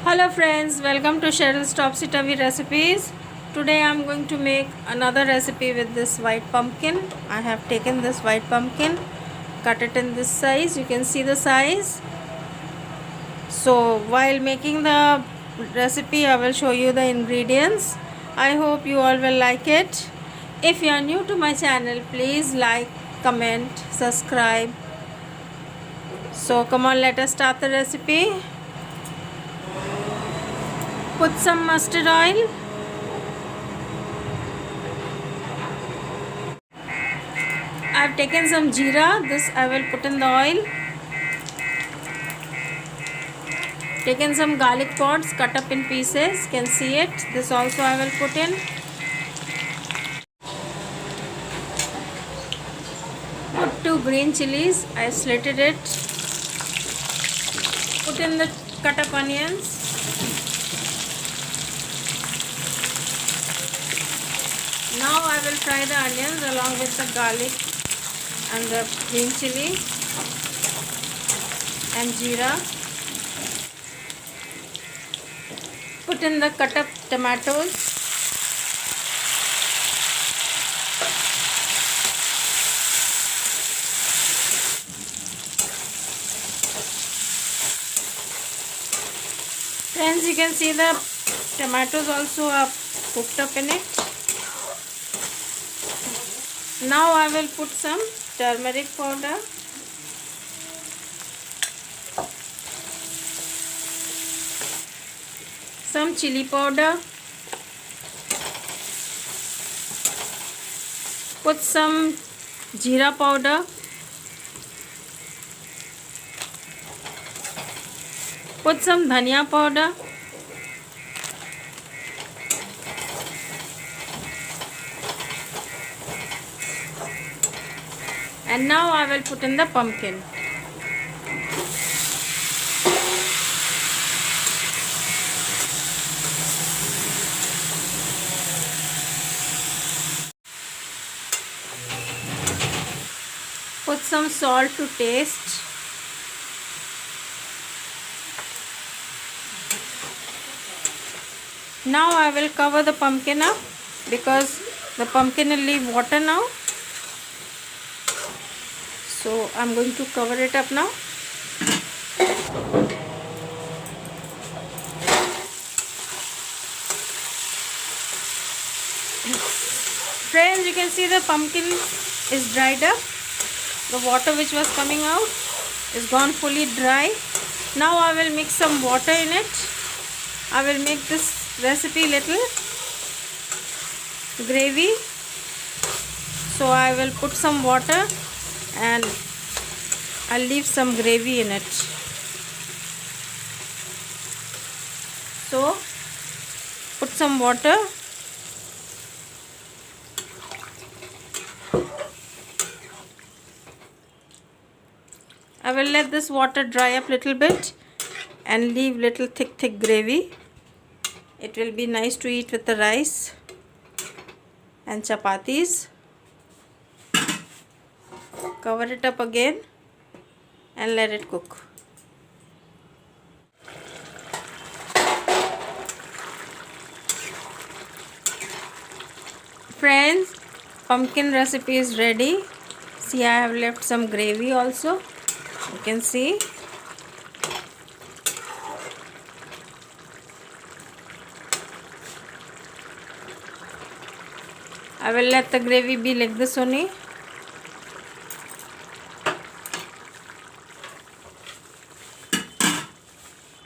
Hello friends, welcome to Cheryl's Topsy Turvy Recipes. Today I am going to make another recipe with this white pumpkin. I have taken this white pumpkin, cut it in this size. You can see the size. So while making the recipe I will show you the ingredients. I hope you all will like it. If you are new to my channel, please like, comment, subscribe. So come on, let us start the recipe. Put some mustard oil. I have taken some jeera. This I will put in the oil. Taken some garlic pods cut up in pieces. Can see it. This also I will put in. Put 2 green chilies. I slitted it. Put in the cut up onions. Now I will fry the onions along with the garlic and the green chili and jeera. Put in the cut up tomatoes. Friends, you can see the tomatoes also are cooked up in it. Now I will put some turmeric powder, some chili powder, put some jeera powder, put some dhania powder, and now I will put in the pumpkin. Put some salt to taste. Now I will cover the pumpkin up because the pumpkin will leave water now. So I am going to cover it up now. Friends, you can see the pumpkin is dried up. The water which was coming out is gone fully dry. Now I will mix some water in it. I will make this recipe little gravy. So I will put some water and I'll leave some gravy in it. So put some water. I will let this water dry up little bit and leave little thick gravy. It will be nice to eat with the rice and chapatis. Cover it up again and let it cook. Friends, pumpkin recipe is ready. See, I have left some gravy also. You can see. I will let the gravy be like this only.